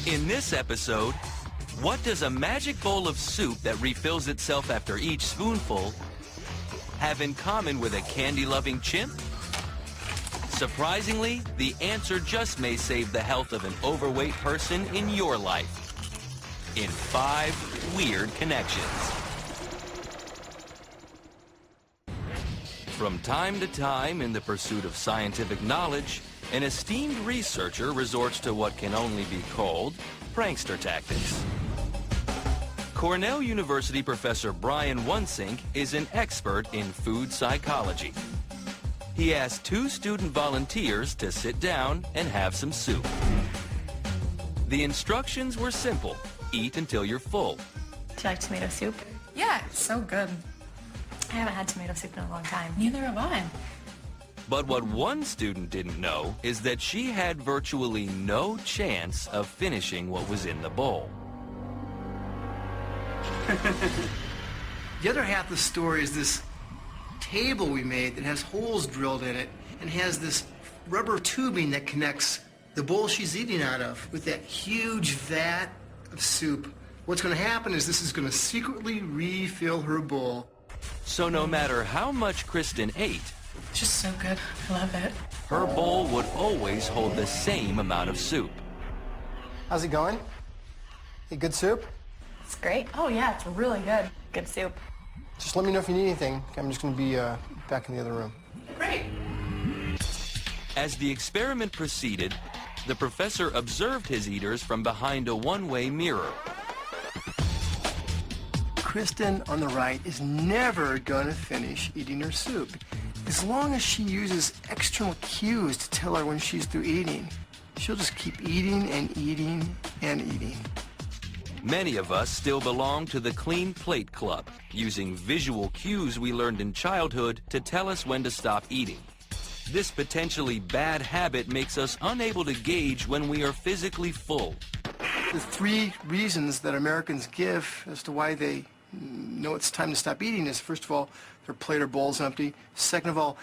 In this episode, what does a magic bowl of soup that refills itself after each spoonful have in common with a candy-loving chimp? Surprisingly, the answer just may save the health of an overweight person in your life. In 5 Weird Connections. From time to time, in the pursuit of scientific knowledge, an esteemed researcher resorts to what can only be called prankster tactics. Cornell University professor Brian Wunsink is an expert in food psychology. He asked 2 student volunteers to sit down and have some soup. The instructions were simple. Eat until you're full. Do you like tomato soup? Yeah, it's so good. I haven't had tomato soup in a long time. Neither have I. But what one student didn't know is that she had virtually no chance of finishing what was in the bowl. The other half of the story is this table we made that has holes drilled in it and has this rubber tubing that connects the bowl she's eating out of with that huge vat of soup. What's going to happen is this is going to secretly refill her bowl. So no matter how much Kristen ate, It's just so good. I love it. her bowl would always hold the same amount of soup. How's it going? Hey, good soup? It's great. Oh yeah, it's really good. Good soup. Just let me know if you need anything. I'm just going to be back in the other room. Great. As the experiment proceeded, the professor observed his eaters from behind a one-way mirror. Kristen on the right is never going to finish eating her soup. As long as she uses external cues to tell her when she's through eating, she'll just keep eating and eating and eating. Many of us still belong to the Clean Plate Club, using visual cues we learned in childhood to tell us when to stop eating. This potentially bad habit makes us unable to gauge when we are physically full. The 3 reasons that Americans give as to why they know it's time to stop eating is, first of all, their plate or bowl's empty. Second of all,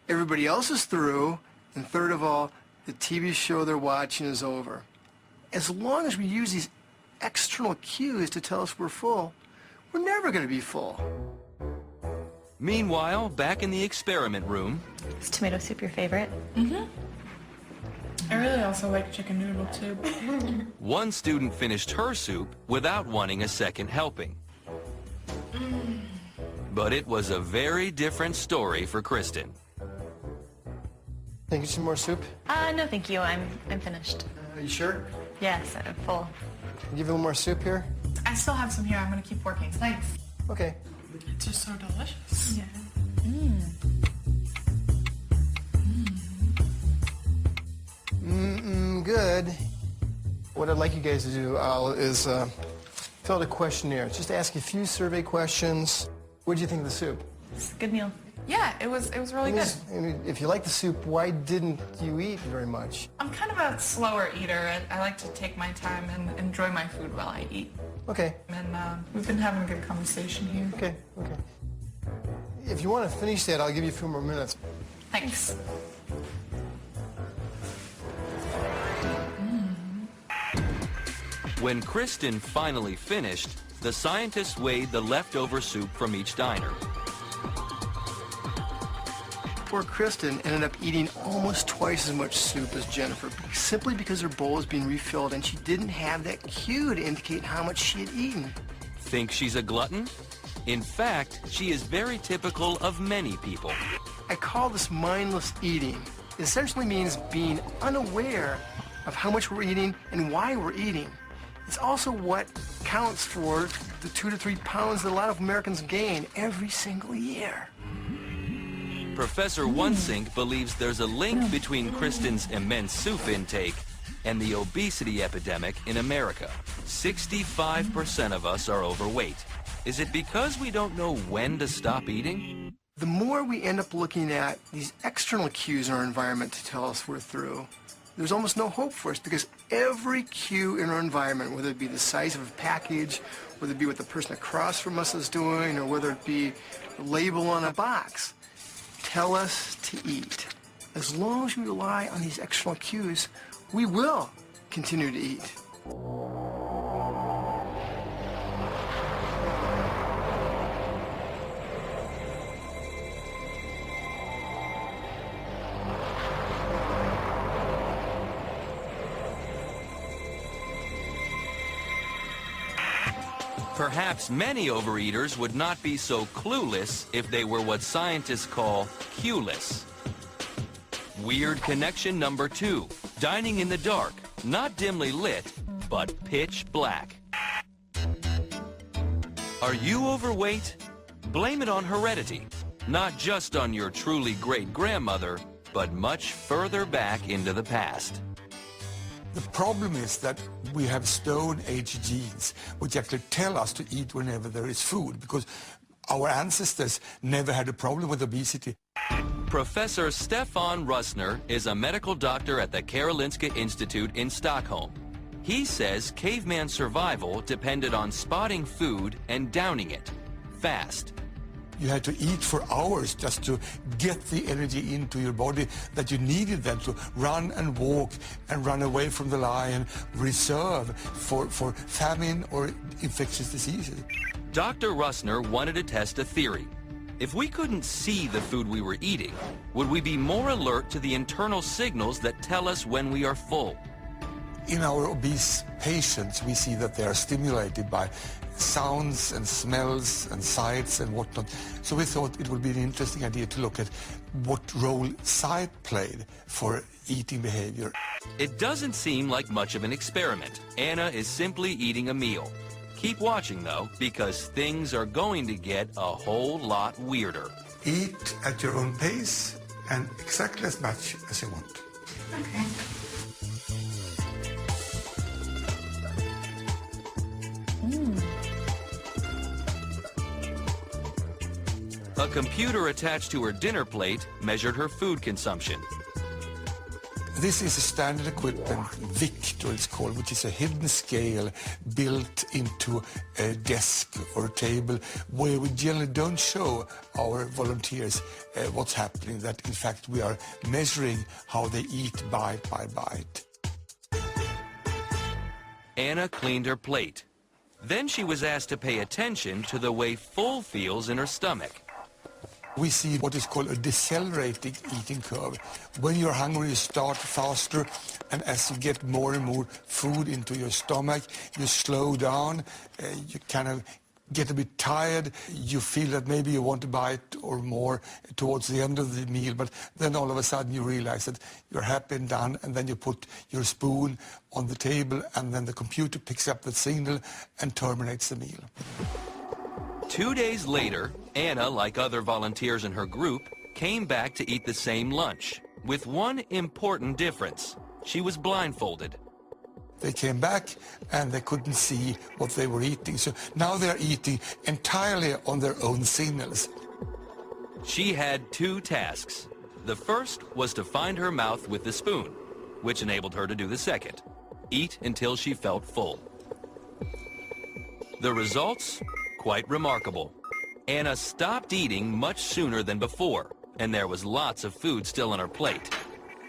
everybody else is through. And third of all, the TV show they're watching is over. As long as we use these external cues to tell us we're full, we're never going to be full. Meanwhile, back in the experiment room, Is tomato soup your favorite? I really also like chicken noodle soup. one student finished her soup without wanting a second helping. But it was a very different story for Kristen. Can I get some more soup? No thank you. I'm finished. Are you sure? Yes, I'm full. Can I give you a little more soup here? I still have some here. I'm gonna keep working. Thanks. Okay. It's just so delicious. Yeah. Good. What I'd like you guys to do, Al, is fill out a questionnaire. Just ask you a few survey questions. What did you think of the soup? It's a good meal. Yeah, it was really good. I mean, if you like the soup, why didn't you eat very much? I'm kind of a slower eater. I like to take my time and enjoy my food while I eat. Okay. And we've been having a good conversation here. Okay. If you want to finish that, I'll give you a few more minutes. Thanks. When Kristen finally finished, the scientists weighed the leftover soup from each diner. Poor Kristen ended up eating almost twice as much soup as Jennifer, simply because her bowl was being refilled and she didn't have that cue to indicate how much she had eaten. Think she's a glutton? In fact, she is very typical of many people. I call this mindless eating. It essentially means being unaware of how much we're eating and why we're eating. It's also what counts for the 2 to 3 pounds that a lot of Americans gain every single year. Professor Wunsink believes there's a link between Kristen's immense soup intake and the obesity epidemic in America. 65% of us are overweight. Is it because we don't know when to stop eating? The more we end up looking at these external cues in our environment to tell us we're through, there's almost no hope for us, because every cue in our environment, whether it be the size of a package, whether it be what the person across from us is doing, or whether it be a label on a box, tell us to eat. As long as we rely on these external cues, we will continue to eat. Perhaps many overeaters would not be so clueless if they were what scientists call cueless. Weird connection number 2. Dining in the dark, not dimly lit, but pitch black. Are you overweight? Blame it on heredity, not just on your truly great-grandmother, but much further back into the past. The problem is that we have Stone Age genes, which actually tell us to eat whenever there is food, because our ancestors never had a problem with obesity. Professor Stefan Russner is a medical doctor at the Karolinska Institute in Stockholm. He says caveman survival depended on spotting food and downing it, fast. You had to eat for hours just to get the energy into your body that you needed then to run and walk and run away from the lion, reserve for famine or infectious diseases. Dr. Russner wanted to test a theory. If we couldn't see the food we were eating, would we be more alert to the internal signals that tell us when we are full? In our obese patients, we see that they are stimulated by sounds and smells and sights and whatnot. So we thought it would be an interesting idea to look at what role sight played for eating behavior. It doesn't seem like much of an experiment. Anna is simply eating a meal. Keep watching, though, because things are going to get a whole lot weirder. Eat at your own pace and exactly as much as you want. Okay. A computer attached to her dinner plate measured her food consumption. This is a standard equipment, Victor it's called, which is a hidden scale built into a desk or a table where we generally don't show our volunteers what's happening, that in fact we are measuring how they eat bite by bite. Anna cleaned her plate. Then she was asked to pay attention to the way full feels in her stomach. We see what is called a decelerating eating curve. When you're hungry, you start faster, and as you get more and more food into your stomach, you slow down, you kind of get a bit tired, you feel that maybe you want a bite or more towards the end of the meal, but then all of a sudden you realize that you're happy and done, and then you put your spoon on the table, and then the computer picks up the signal and terminates the meal. 2 days later, Anna, like other volunteers in her group, came back to eat the same lunch, with one important difference. She was blindfolded. They came back and they couldn't see what they were eating. So now they're eating entirely on their own signals. She had 2 tasks. The first was to find her mouth with the spoon, which enabled her to do the second. Eat until she felt full. The results? Quite remarkable. Anna stopped eating much sooner than before, and there was lots of food still on her plate.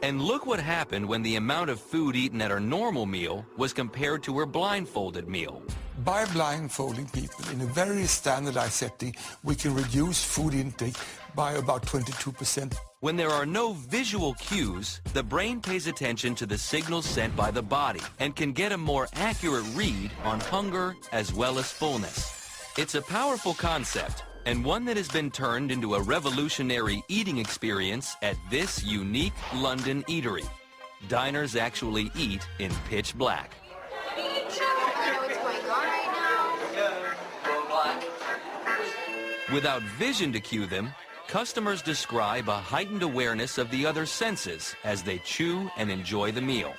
And look what happened when the amount of food eaten at her normal meal was compared to her blindfolded meal. By blindfolding people in a very standardized setting, we can reduce food intake by about 22%. When there are no visual cues, the brain pays attention to the signals sent by the body and can get a more accurate read on hunger as well as fullness. It's a powerful concept, and one that has been turned into a revolutionary eating experience at this unique London eatery. Diners actually eat in pitch black. Without vision to cue them, customers describe a heightened awareness of the other senses as they chew and enjoy the meal.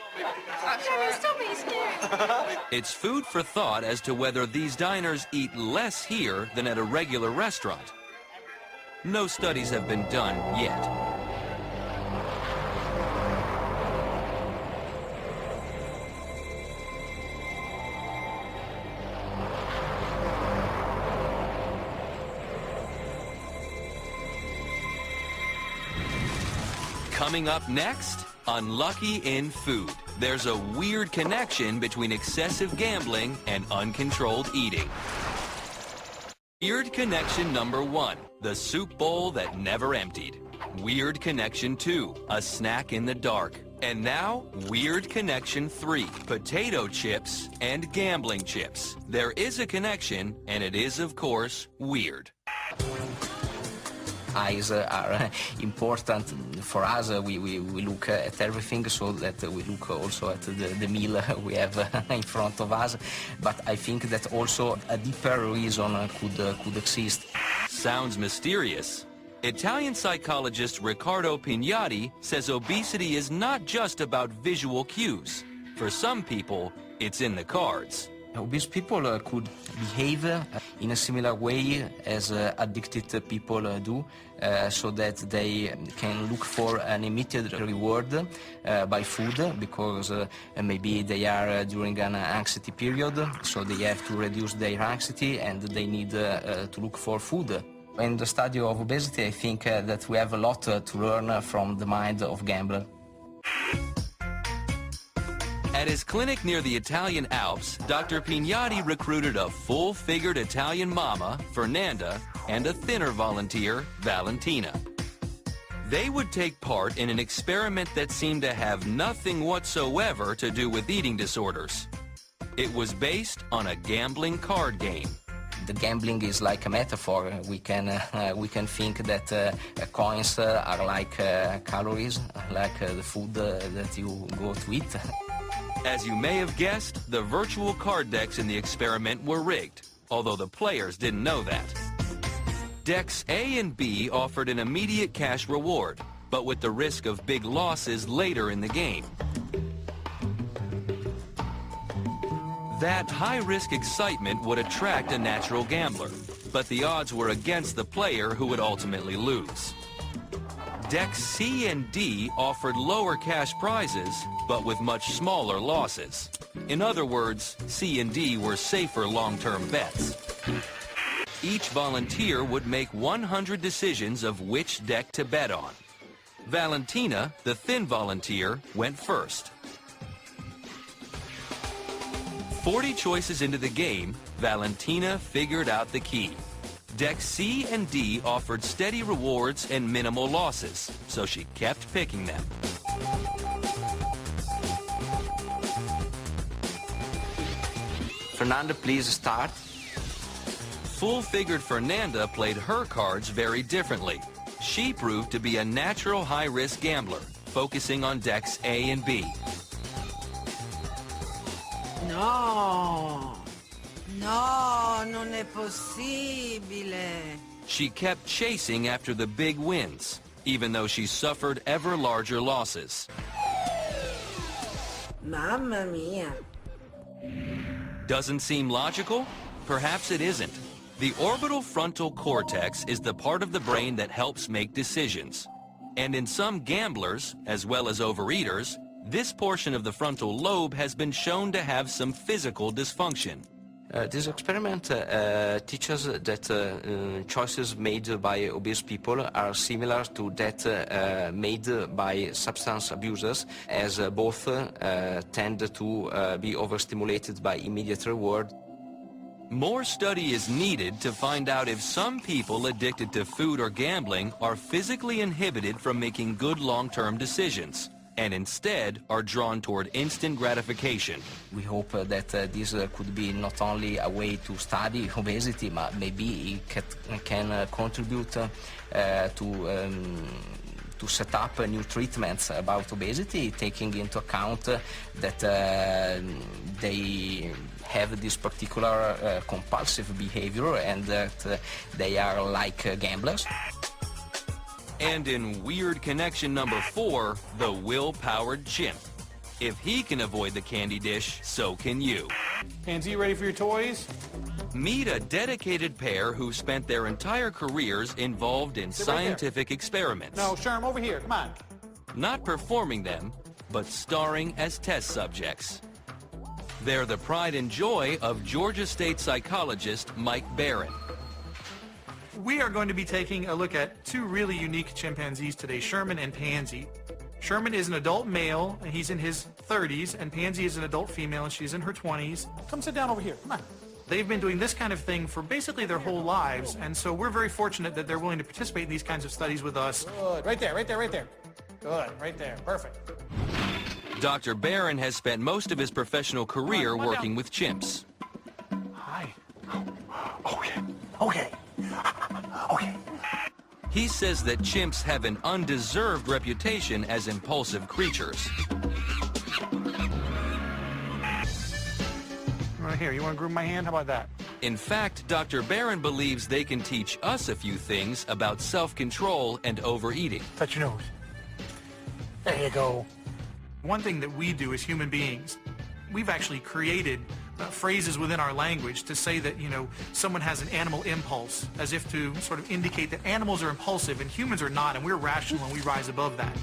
It's food for thought as to whether these diners eat less here than at a regular restaurant. No studies have been done yet. Coming up next, Unlucky in Food. there's a weird connection between excessive gambling and uncontrolled eating. Weird connection number 1, the soup bowl that never emptied. Weird connection 2, a snack in the dark. And now, weird connection 3, potato chips and gambling chips. There is a connection, and it is, of course, weird. Eyes are important for us. We look at everything, so that we look also at the meal we have in front of us. But I think that also a deeper reason could exist. Sounds mysterious. Italian psychologist Riccardo Pignati says obesity is not just about visual cues. For some people, it's in the cards. Obese people could behave in a similar way as addicted people do, so that they can look for an immediate reward by food, because maybe they are during an anxiety period, so they have to reduce their anxiety and they need to look for food. In the study of obesity, I think that we have a lot to learn from the mind of gambler. At his clinic near the Italian Alps, Dr. Pignati recruited a full-figured Italian mama, Fernanda, and a thinner volunteer, Valentina. They would take part in an experiment that seemed to have nothing whatsoever to do with eating disorders. It was based on a gambling card game. The gambling is like a metaphor. We can think that coins are like calories, like the food that you go to eat. As you may have guessed, the virtual card decks in the experiment were rigged, although the players didn't know that. Decks A and B offered an immediate cash reward, but with the risk of big losses later in the game. That high-risk excitement would attract a natural gambler, but the odds were against the player who would ultimately lose. Decks C and D offered lower cash prizes, but with much smaller losses. In other words, C and D were safer long-term bets. Each volunteer would make 100 decisions of which deck to bet on. Valentina, the thin volunteer, went first. 40 choices into the game, Valentina figured out the key. Decks C and D offered steady rewards and minimal losses, so she kept picking them. Fernanda, please start. Full-figured Fernanda played her cards very differently. She proved to be a natural high-risk gambler, focusing on decks A and B. No, non è possibile. She kept chasing after the big wins, even though she suffered ever larger losses. Mamma mia. Doesn't seem logical? Perhaps it isn't. The orbital frontal cortex is the part of the brain that helps make decisions. And in some gamblers, as well as overeaters, this portion of the frontal lobe has been shown to have some physical dysfunction. This experiment teaches that choices made by obese people are similar to that made by substance abusers, as both tend to be overstimulated by immediate reward. More study is needed to find out if some people addicted to food or gambling are physically inhibited from making good long-term decisions, and instead are drawn toward instant gratification. We hope that this could be not only a way to study obesity, but maybe it can contribute to set up new treatments about obesity, taking into account that they have this particular compulsive behavior and that they are like gamblers. And in weird connection number 4, the will-powered chimp. If he can avoid the candy dish, so can you. Pansy, you ready for your toys? Meet a dedicated pair who spent their entire careers involved in Sit right there. scientific experiments. No, Sherm, over here. Come on. Not performing them, but starring as test subjects. They're the pride and joy of Georgia State psychologist Mike Barron. We are going to be taking a look at two really unique chimpanzees today, Sherman and Pansy. Sherman is an adult male, and he's in his 30s, and Pansy is an adult female, and she's in her 20s. Come sit down over here. Come on. They've been doing this kind of thing for basically their whole lives, and so we're very fortunate that they're willing to participate in these kinds of studies with us. Good. Right there, right there, right there. Good. Right there. Perfect. Dr. Barron has spent most of his professional career Come on working down. with chimps. Hi. Okay, okay, okay. He says that chimps have an undeserved reputation as impulsive creatures. Right here. You want to groom my hand? How about that? In fact, Dr. Barron believes they can teach us a few things about self-control and overeating. Touch your nose. There you go. One thing that we do as human beings, we've actually created phrases within our language to say that, you know, someone has an animal impulse, as if to sort of indicate that animals are impulsive and humans are not, and we're rational and we rise above that.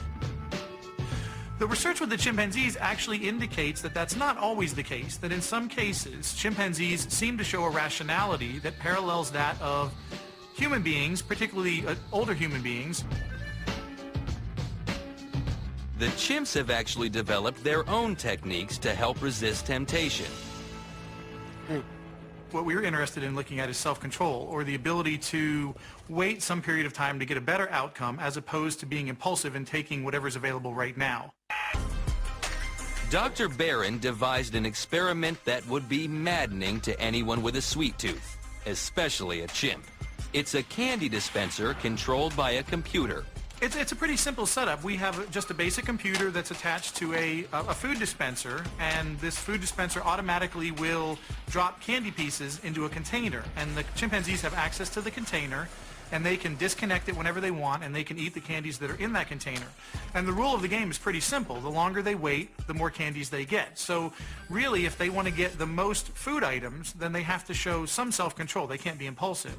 The research with the chimpanzees actually indicates that that's not always the case, that in some cases, chimpanzees seem to show a rationality that parallels that of human beings, particularly older human beings. The chimps have actually developed their own techniques to help resist temptation. What we were interested in looking at is self-control, or the ability to wait some period of time to get a better outcome as opposed to being impulsive and taking whatever's available right now. Dr. Barron devised an experiment that would be maddening to anyone with a sweet tooth, especially a chimp. It's a candy dispenser controlled by a computer. It's a pretty simple setup. We have just a basic computer that's attached to a food dispenser, and this food dispenser automatically will drop candy pieces into a container. And the chimpanzees have access to the container, and they can disconnect it whenever they want, and they can eat the candies that are in that container. And the rule of the game is pretty simple. The longer they wait, the more candies they get. So really, if they want to get the most food items, then they have to show some self-control. They can't be impulsive.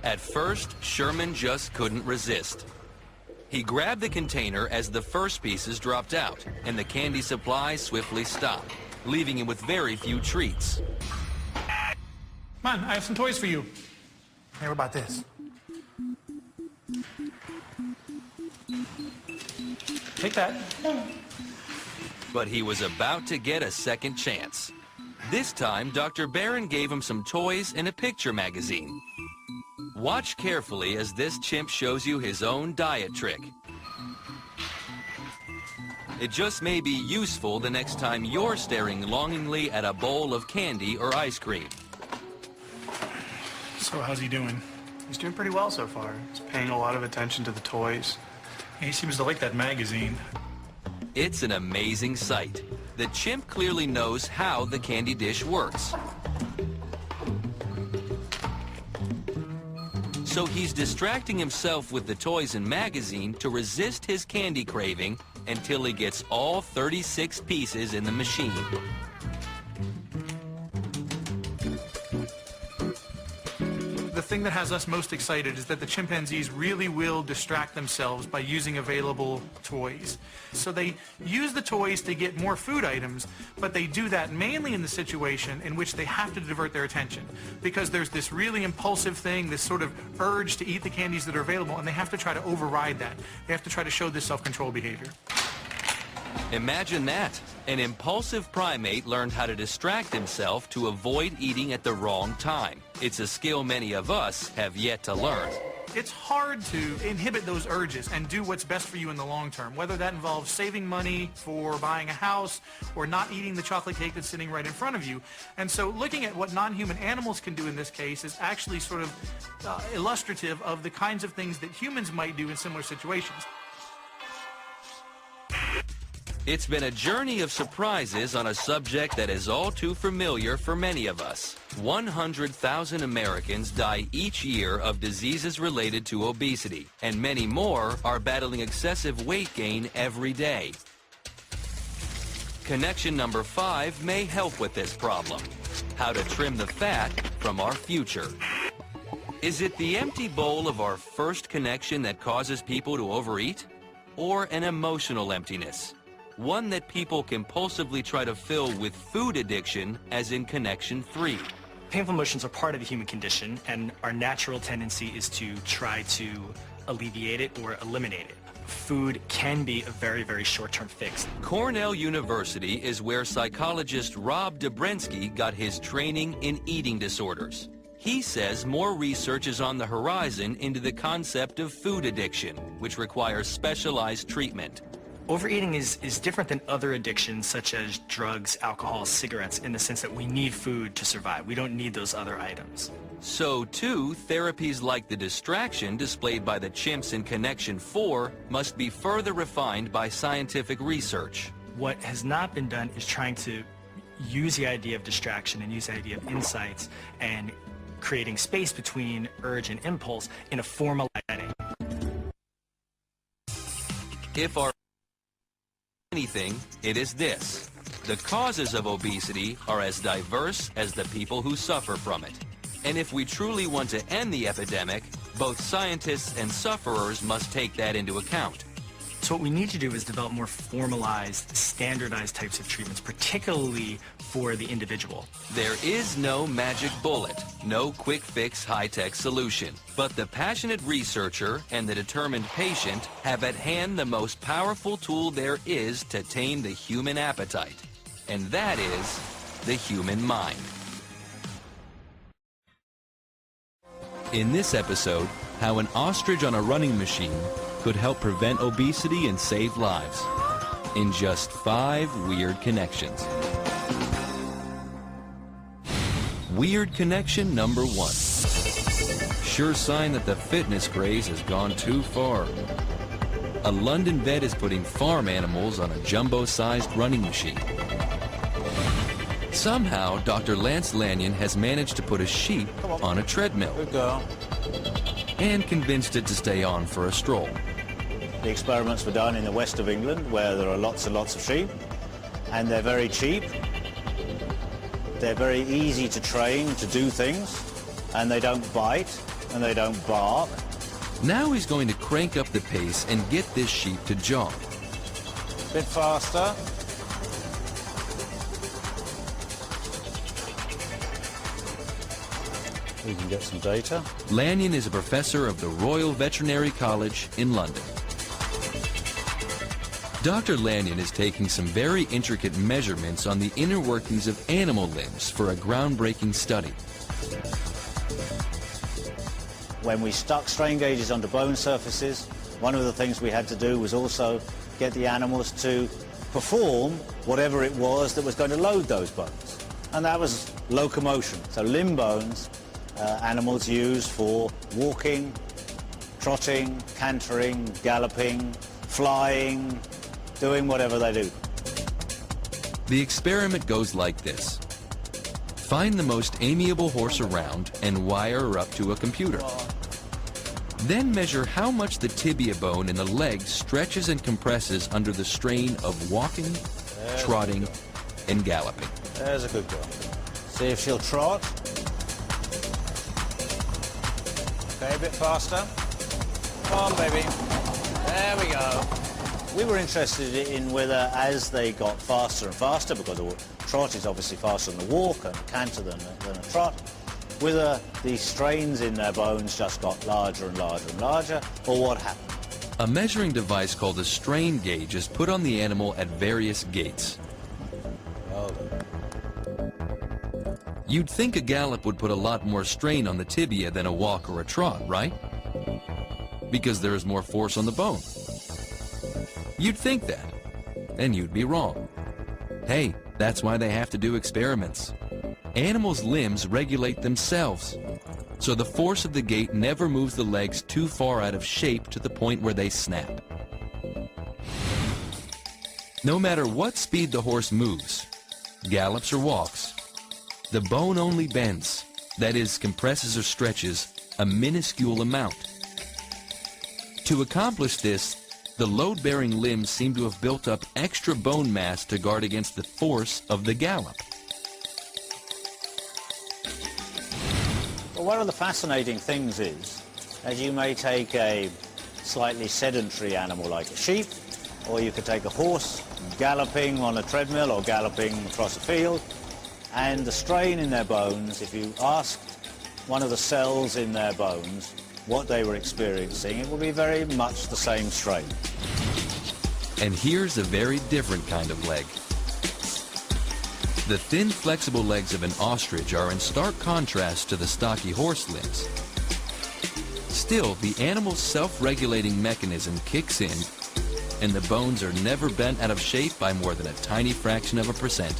At first, Sherman just couldn't resist. He grabbed the container as the first pieces dropped out, and the candy supply swiftly stopped, leaving him with very few treats. Come on, I have some toys for you. Hey, what about this? Take that. But he was about to get a second chance. This time, Dr. Barron gave him some toys and a picture magazine. Watch carefully as this chimp shows you his own diet trick. It just may be useful the next time you're staring longingly at a bowl of candy or ice cream. So how's he doing? He's doing pretty well so far. He's paying a lot of attention to the toys. He seems to like that magazine. It's an amazing sight. The chimp clearly knows how the candy dish works. So he's distracting himself with the toys and magazine to resist his candy craving until he gets all 36 pieces in the machine. The thing that has us most excited is that the chimpanzees really will distract themselves by using available toys. So they use the toys to get more food items, but they do that mainly in the situation in which they have to divert their attention, because there's this really impulsive thing, this sort of urge to eat the candies that are available, and they have to try to override that. They have to try to show this self-control behavior. Imagine that. An impulsive primate learned how to distract himself to avoid eating at the wrong time. It's a skill many of us have yet to learn. It's hard to inhibit those urges and do what's best for you in the long term, whether that involves saving money for buying a house or not eating the chocolate cake that's sitting right in front of you. And so looking at what non-human animals can do in this case is actually sort of illustrative of the kinds of things that humans might do in similar situations. It's been a journey of surprises on a subject that is all too familiar for many of us. 100,000 Americans die each year of diseases related to obesity, and many more are battling excessive weight gain every day. Connection number 5 may help with this problem: how to trim the fat from our future. Is it the empty bowl of our first connection that causes people to overeat? Or an emotional emptiness? One that people compulsively try to fill with food addiction, as in connection 3. Painful motions are part of the human condition, and our natural tendency is to try to alleviate it or eliminate it. Food can be a very, very short-term fix. Cornell University is where psychologist Rob Dobrensky got his training in eating disorders. He says more research is on the horizon into the concept of food addiction, which requires specialized treatment. Overeating is different than other addictions such as drugs, alcohol, cigarettes, in the sense that we need food to survive. We don't need those other items. So, too, therapies like the distraction displayed by the chimps in Connection 4 must be further refined by scientific research. What has not been done is trying to use the idea of distraction and use the idea of insights and creating space between urge and impulse in a formal setting. If our anything, it is this. The causes of obesity are as diverse as the people who suffer from it. And if we truly want to end the epidemic, both scientists and sufferers must take that into account. So what we need to do is develop more formalized, standardized types of treatments, particularly for the individual. There is no magic bullet, no quick fix high-tech solution. But the passionate researcher and the determined patient have at hand the most powerful tool there is to tame the human appetite. And that is the human mind. In this episode, how an ostrich on a running machine could help prevent obesity and save lives. In just 5 weird connections. Weird connection number 1. Sure sign that the fitness craze has gone too far. A London vet is putting farm animals on a jumbo-sized running machine. Somehow, Dr. Lance Lanyon has managed to put a sheep on a treadmill. Good girl. And convinced it to stay on for a stroll. The experiments were done in the west of England, where there are lots and lots of sheep, and they're very cheap. They're very easy to train to do things, and they don't bite, and they don't bark. Now he's going to crank up the pace and get this sheep to jog. Bit faster. We can get some data. Lanyon is a professor of the Royal Veterinary College in London. Dr. Lanyon is taking some very intricate measurements on the inner workings of animal limbs for a groundbreaking study. When we stuck strain gauges onto bone surfaces, one of the things we had to do was also get the animals to perform whatever it was that was going to load those bones. And that was locomotion. So limb bones, animals use for walking, trotting, cantering, galloping, flying, doing whatever they do. The experiment goes like this. Find the most amiable horse around and wire her up to a computer. Then measure how much the tibia bone in the leg stretches and compresses under the strain of walking, trotting, and galloping. There's a good girl. See if she'll trot. Okay, a bit faster. Come on, baby. There we go. We were interested in whether, as they got faster and faster, because a trot is obviously faster than a walk and a canter than a trot, whether the strains in their bones just got larger and larger and larger, or what happened. A measuring device called a strain gauge is put on the animal at various gaits. Oh. You'd think a gallop would put a lot more strain on the tibia than a walk or a trot, right? Because there is more force on the bone. You'd think that, and you'd be wrong. Hey, that's why they have to do experiments. Animals' limbs regulate themselves, so the force of the gait never moves the legs too far out of shape to the point where they snap. No matter what speed the horse moves, gallops or walks, the bone only bends, that is, compresses or stretches, a minuscule amount. To accomplish this, the load-bearing limbs seem to have built up extra bone mass to guard against the force of the gallop. Well, one of the fascinating things is, as you may take a slightly sedentary animal like a sheep, or you could take a horse galloping on a treadmill or galloping across a field, and the strain in their bones, if you asked one of the cells in their bones what they were experiencing, it would be very much the same strain. And here's a very different kind of leg. The thin, flexible legs of an ostrich are in stark contrast to the stocky horse limbs. Still, the animal's self-regulating mechanism kicks in, and the bones are never bent out of shape by more than a tiny fraction of a percent.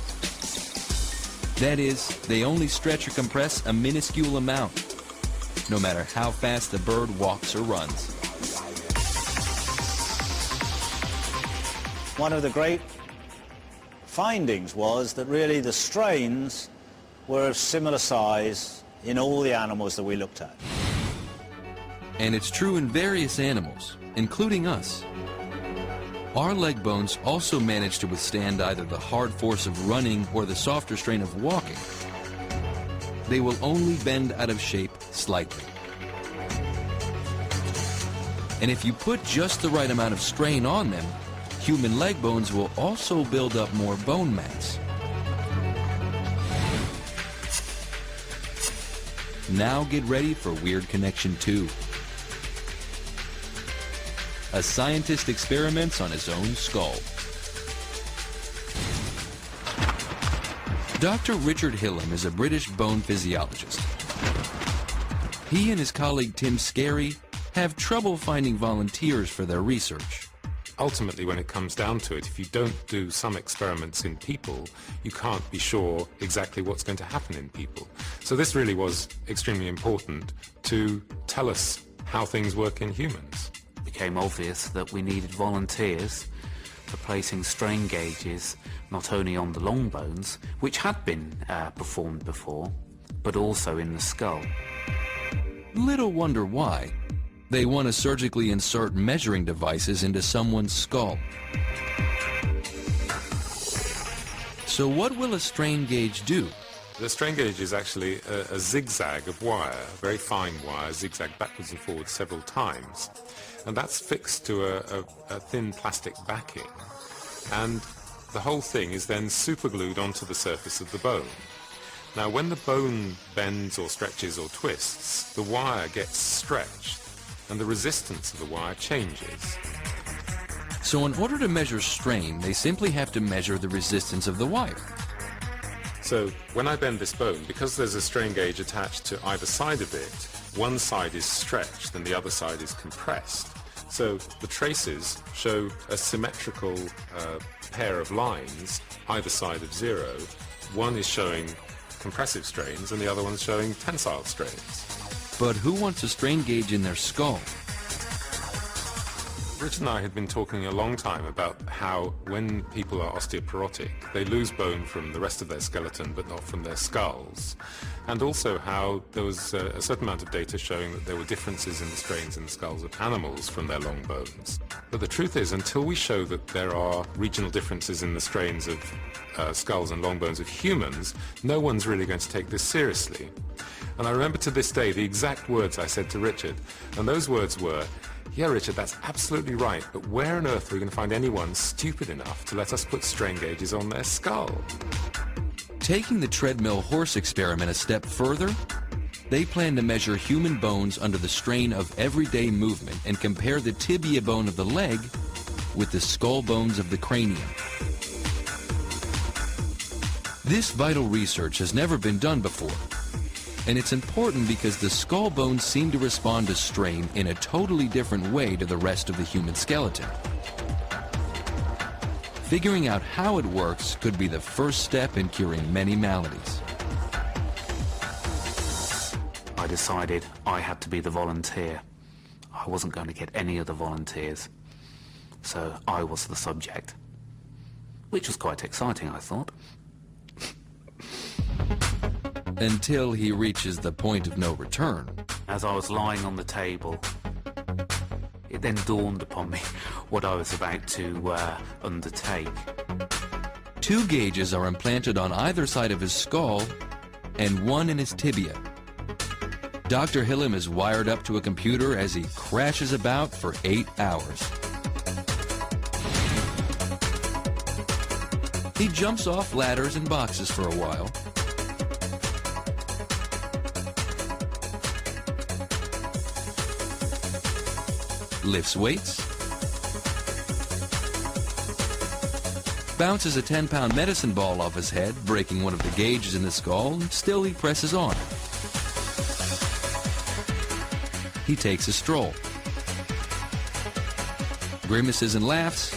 That is, they only stretch or compress a minuscule amount, no matter how fast the bird walks or runs. One of the great findings was that really the strains were of similar size in all the animals that we looked at. And it's true in various animals, including us. Our leg bones also manage to withstand either the hard force of running or the softer strain of walking. They will only bend out of shape slightly. And if you put just the right amount of strain on them, human leg bones will also build up more bone mass. Now get ready for Weird Connection 2. A scientist experiments on his own skull. Dr. Richard Hillam is a British bone physiologist. He and his colleague Tim Scarry have trouble finding volunteers for their research. Ultimately, when it comes down to it, if you don't do some experiments in people, you can't be sure exactly what's going to happen in people. So this really was extremely important to tell us how things work in humans. It became obvious that we needed volunteers for placing strain gauges not only on the long bones, which had been performed before, but also in the skull. Little wonder why. They want to surgically insert measuring devices into someone's skull. So what will a strain gauge do? The strain gauge is actually a zigzag of wire, very fine wire, zigzag backwards and forwards several times. And that's fixed to a thin plastic backing. And the whole thing is then superglued onto the surface of the bone. Now, when the bone bends or stretches or twists, the wire gets stretched and the resistance of the wire changes. So in order to measure strain, they simply have to measure the resistance of the wire. So when I bend this bone, because there's a strain gauge attached to either side of it, one side is stretched and the other side is compressed. So the traces show a symmetrical pair of lines either side of zero. One is showing compressive strains and the other one's showing tensile strains. But who wants a strain gauge in their skull? Richard and I had been talking a long time about how when people are osteoporotic, they lose bone from the rest of their skeleton but not from their skulls. And also how there was a certain amount of data showing that there were differences in the strains in the skulls of animals from their long bones. But the truth is, until we show that there are regional differences in the strains of skulls and long bones of humans, no one's really going to take this seriously. And I remember to this day the exact words I said to Richard, and those words were, "Yeah, Richard, that's absolutely right, but where on earth are we going to find anyone stupid enough to let us put strain gauges on their skull?" Taking the treadmill horse experiment a step further, they plan to measure human bones under the strain of everyday movement and compare the tibia bone of the leg with the skull bones of the cranium. This vital research has never been done before. And it's important because the skull bones seem to respond to strain in a totally different way to the rest of the human skeleton. Figuring out how it works could be the first step in curing many maladies. I decided I had to be the volunteer. I wasn't going to get any other volunteers, so I was the subject, which was quite exciting, I thought. Until he reaches the point of no return. As I was lying on the table, it then dawned upon me what I was about to undertake. 2 gauges are implanted on either side of his skull and 1 in his tibia. Dr. Hillam is wired up to a computer as he crashes about for 8 hours. He jumps off ladders and boxes for a while, lifts weights, bounces a 10-pound medicine ball off his head, breaking one of the gauges in the skull, and still he presses on. He takes a stroll, grimaces and laughs,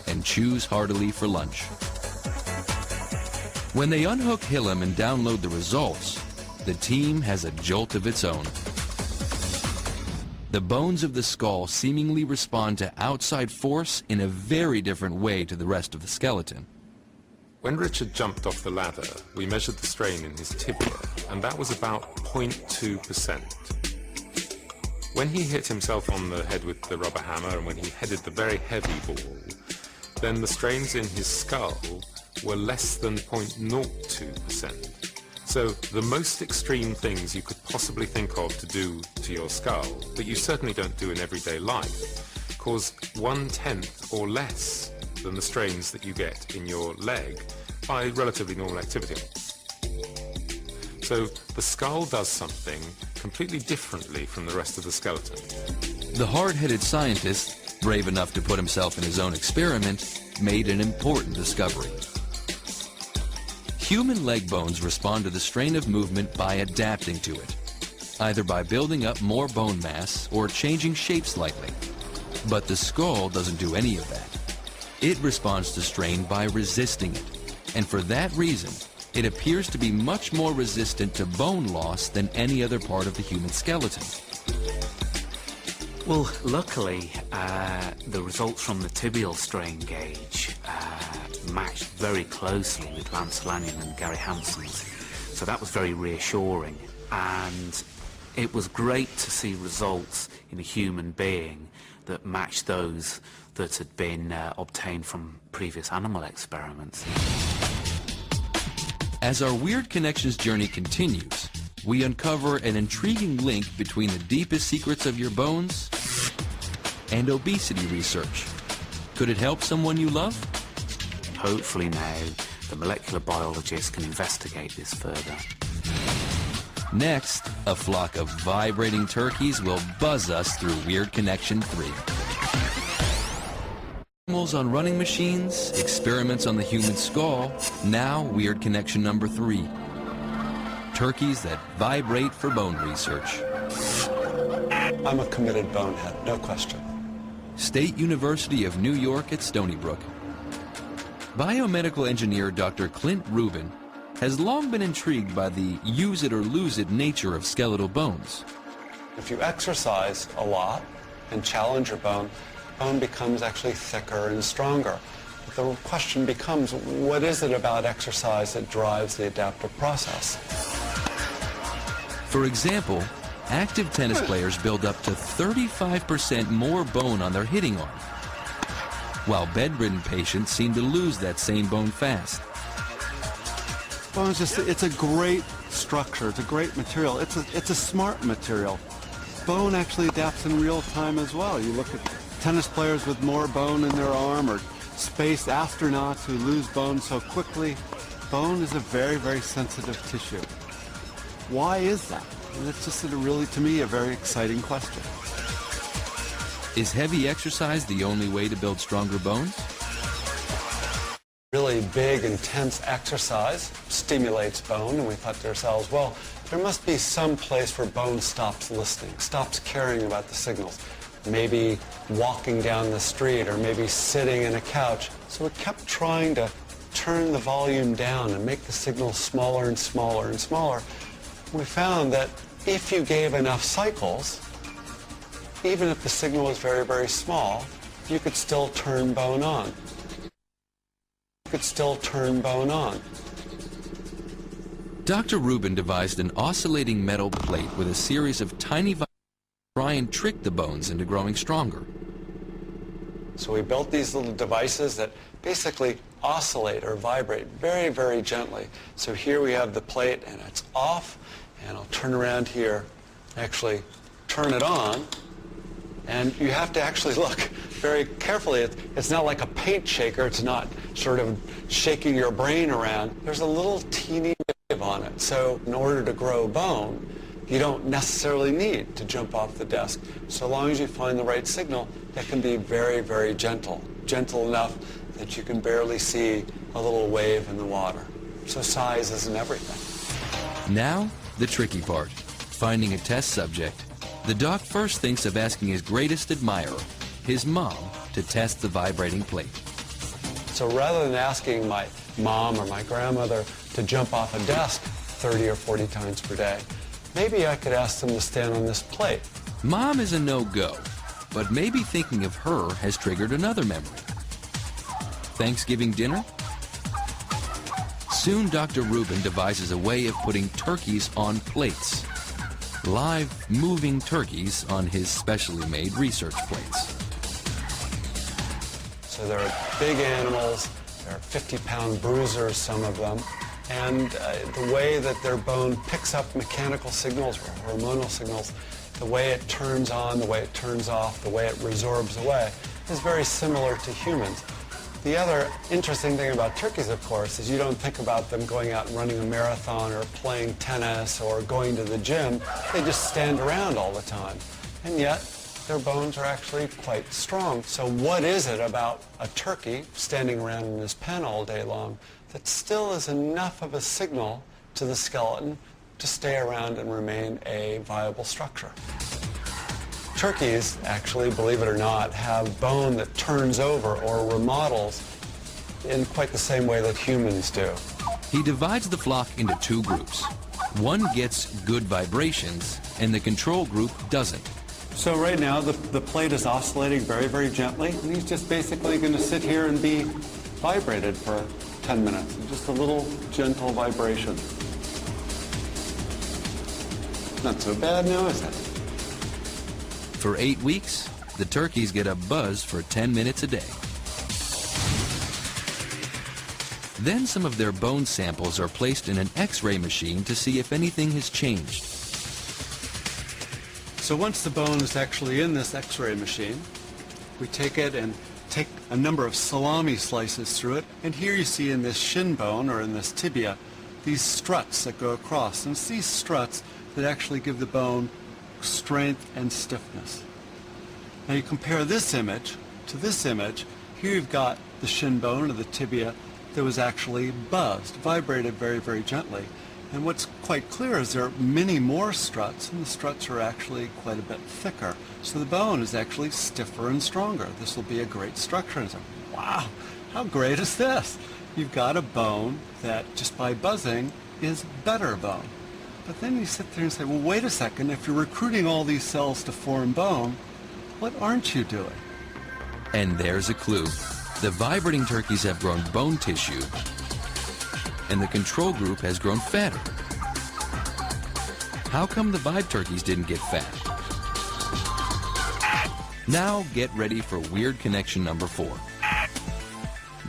and chews heartily for lunch. When they unhook Hillam and download the results, the team has a jolt of its own. The bones of the skull seemingly respond to outside force in a very different way to the rest of the skeleton. When Richard jumped off the ladder, we measured the strain in his tibia, and that was about 0.2%. When he hit himself on the head with the rubber hammer and when he headed the very heavy ball, then the strains in his skull were less than 0.02%. So the most extreme things you could possibly think of to do to your skull, that you certainly don't do in everyday life, cause 1/10 or less than the strains that you get in your leg by relatively normal activity. So the skull does something completely differently from the rest of the skeleton. The hard-headed scientist, brave enough to put himself in his own experiment, made an important discovery. Human leg bones respond to the strain of movement by adapting to it, either by building up more bone mass or changing shape slightly. But the skull doesn't do any of that. It responds to strain by resisting it, and for that reason, it appears to be much more resistant to bone loss than any other part of the human skeleton. Well, luckily, the results from the tibial strain gauge matched very closely with Lance Lanyon and Gary Hansen's, so that was very reassuring. And it was great to see results in a human being that matched those that had been obtained from previous animal experiments. As our Weird Connections journey continues, we uncover an intriguing link between the deepest secrets of your bones and obesity research. Could it help someone you love? Hopefully now the molecular biologists can investigate this further. Next, a flock of vibrating turkeys will buzz us through Weird Connection 3. Animals on running machines, experiments on the human skull, now Weird Connection number 3. Turkeys that vibrate for bone research. I'm a committed bonehead, no question. State University of New York at Stony Brook. Biomedical engineer Dr. Clint Rubin has long been intrigued by the use it or lose it nature of skeletal bones. If you exercise a lot and challenge your bone, bone becomes actually thicker and stronger. But the question becomes, what is it about exercise that drives the adaptive process? For example, active tennis players build up to 35% more bone on their hitting arm, while bedridden patients seem to lose that same bone fast. Bone is just, it's a great structure, it's a great material, it's a smart material. Bone actually adapts in real time as well. You look at tennis players with more bone in their arm, or space astronauts who lose bone so quickly. Bone is a very, very sensitive tissue. Why is that? And it's just really, to me, a very exciting question. Is heavy exercise the only way to build stronger bones? Really big, intense exercise stimulates bone, and we thought to ourselves, well, there must be some place where bone stops listening, stops caring about the signals. Maybe walking down the street, or maybe sitting in a couch. So we kept trying to turn the volume down and make the signal smaller and smaller and smaller. We found that if you gave enough cycles, even if the signal was very, very small, you could still turn bone on. You could still turn bone on. Dr. Rubin devised an oscillating metal plate with a series of tiny vibrations to try and trick the bones into growing stronger. So we built these little devices that basically oscillate or vibrate very, very gently. So here we have the plate and it's off, and I'll turn around here, actually turn it on, and you have to actually look very carefully. It's not like a paint shaker. It's not sort of shaking your brain around. There's a little teeny wave on it. So in order to grow bone, You don't necessarily need to jump off the desk. So long as you find the right signal, that can be very, very gentle. Gentle enough that you can barely see a little wave in the water. So size isn't everything. Now, the tricky part, finding a test subject. The doc first thinks of asking his greatest admirer, his mom, to test the vibrating plate. So rather than asking my mom or my grandmother to jump off a desk 30 or 40 times per day, maybe I could ask them to stand on this plate. Mom is a no-go, but maybe thinking of her has triggered another memory. Thanksgiving dinner? Soon Dr. Rubin devises a way of putting turkeys on plates. Live, moving turkeys on his specially made research plates. So they're big animals, they're 50-pound bruisers, some of them, and the way that their bone picks up mechanical signals or hormonal signals, the way it turns on, the way it turns off, the way it resorbs away, is very similar to humans. The other interesting thing about turkeys, of course, is you don't think about them going out and running a marathon or playing tennis or going to the gym. They just stand around all the time. And yet, their bones are actually quite strong. So what is it about a turkey standing around in his pen all day long that still is enough of a signal to the skeleton to stay around and remain a viable structure? Turkeys, actually, believe it or not, have bone that turns over or remodels in quite the same way that humans do. He divides the flock into two groups. One gets good vibrations, and the control group doesn't. So right now, the plate is oscillating very, very gently, and he's just basically going to sit here and be vibrated for 10 minutes. Just a little gentle vibration. Not so bad now, is it? For 8 weeks, the turkeys get a buzz for 10 minutes a day. Then some of their bone samples are placed in an X-ray machine to see if anything has changed. So once the bone is actually in this X-ray machine, we take it and take a number of salami slices through it. And here you see in this shin bone, or in this tibia, these struts that go across. And it's these struts that actually give the bone strength and stiffness. Now you compare this image to this image. Here you've got the shin bone, or the tibia, that was actually buzzed, vibrated very, very gently. And what's quite clear is there are many more struts, and the struts are actually quite a bit thicker. So the bone is actually stiffer and stronger. This will be a great structure. And it's like, wow, how great is this? You've got a bone that just by buzzing is better bone. But then you sit there and say, well, wait a second, if you're recruiting all these cells to form bone, what aren't you doing? And there's a clue. The vibrating turkeys have grown bone tissue, and the control group has grown fatter. How come the vibe turkeys didn't get fat? Now get ready for weird connection number 4.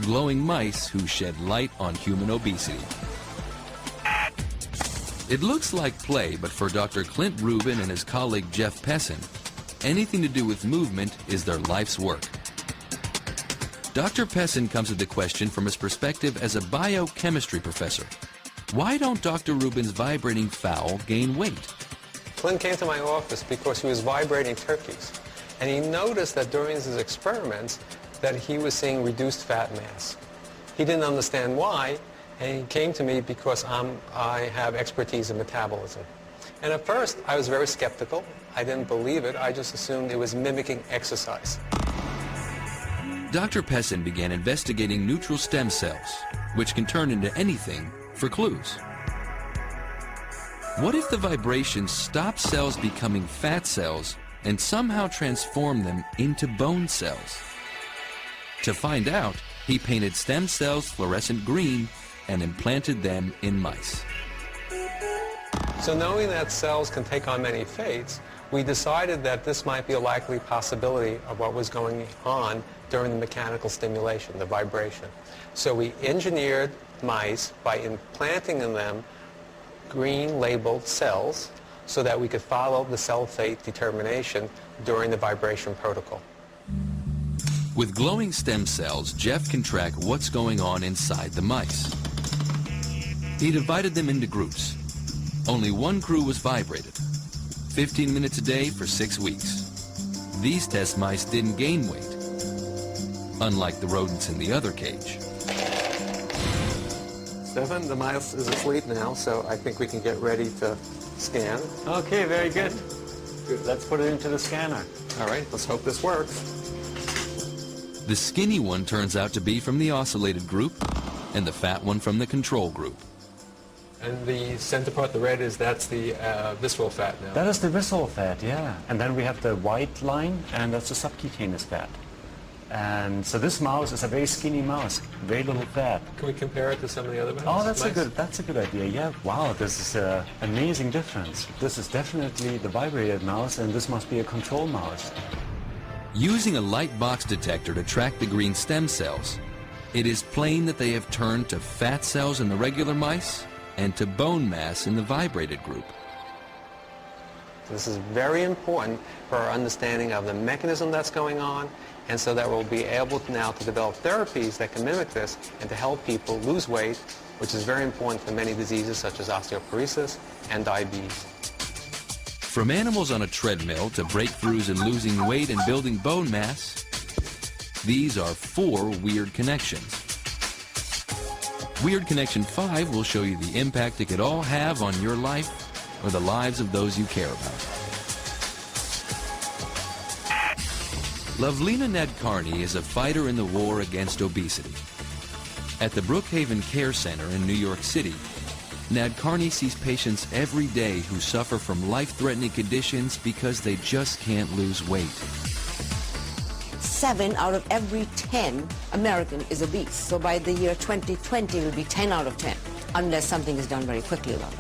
Glowing mice who shed light on human obesity. It looks like play, but for Dr. Clint Rubin and his colleague Jeff Pessin, anything to do with movement is their life's work. Dr. Pessin comes at the question from his perspective as a biochemistry professor. Why don't Dr. Rubin's vibrating fowl gain weight? Clint came to my office because he was vibrating turkeys, and he noticed that during his experiments that he was seeing reduced fat mass. He didn't understand why, and he came to me because I have expertise in metabolism. And at first, I was very skeptical. I didn't believe it. I just assumed it was mimicking exercise. Dr. Pessin began investigating neutral stem cells, which can turn into anything, for clues. What if the vibrations stop cells becoming fat cells and somehow transform them into bone cells? To find out, he painted stem cells fluorescent green and implanted them in mice. So knowing that cells can take on many fates, we decided that this might be a likely possibility of what was going on during the mechanical stimulation, the vibration. So we engineered mice by implanting in them green labeled cells so that we could follow the cell fate determination during the vibration protocol. With glowing stem cells, Jeff can track what's going on inside the mice. He divided them into groups. Only one crew was vibrated. 15 minutes a day for 6 weeks. These test mice didn't gain weight, unlike the rodents in the other cage. Stefan, the mouse is asleep now, so I think we can get ready to scan. Okay, very good. Let's put it into the scanner. All right, let's hope this works. The skinny one turns out to be from the ocellated group, and the fat one from the control group. And the center part, the red, that's the visceral fat now. That is the visceral fat, yeah. And then we have the white line, and that's the subcutaneous fat. And so this mouse is a very skinny mouse, very little fat. Can we compare it to some of the other mice? Oh, that's a good idea. Yeah, wow, this is an amazing difference. This is definitely the vibrated mouse, and this must be a control mouse. Using a light box detector to track the green stem cells, it is plain that they have turned to fat cells in the regular mice and to bone mass in the vibrated group. This is very important for our understanding of the mechanism that's going on, and so that we'll be able now to develop therapies that can mimic this and to help people lose weight, which is very important for many diseases such as osteoporosis and diabetes. From animals on a treadmill to breakthroughs in losing weight and building bone mass, these are 4 weird connections. Weird Connection 5 will show you the impact it could all have on your life or the lives of those you care about. Lovelina Nadkarni is a fighter in the war against obesity. At the Brookhaven Care Center in New York City, Nadkarni sees patients every day who suffer from life-threatening conditions because they just can't lose weight. 7 out of every 10 American is obese. So by the year 2020, it will be 10 out of 10, unless something is done very quickly about it.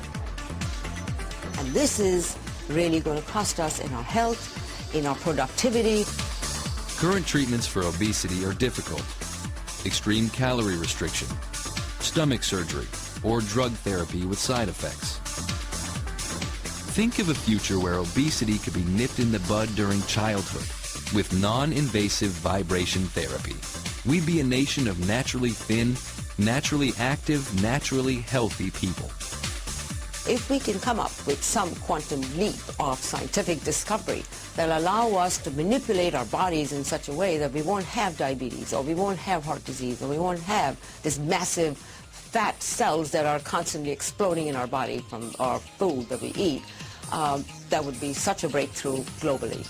And this is really going to cost us in our health, in our productivity. Current treatments for obesity are difficult. Extreme calorie restriction, stomach surgery, or drug therapy with side effects. Think of a future where obesity could be nipped in the bud during childhood with non-invasive vibration therapy. We'd be a nation of naturally thin, naturally active, naturally healthy people. If we can come up with some quantum leap of scientific discovery that allow us to manipulate our bodies in such a way that we won't have diabetes, or we won't have heart disease, or we won't have this massive fat cells that are constantly exploding in our body from our food that we eat, that would be such a breakthrough globally.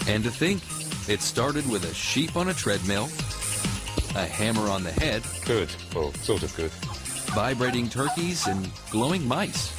And to think, it started with a sheep on a treadmill, a hammer on the head. Good, well, sort of good. Vibrating turkeys and glowing mice.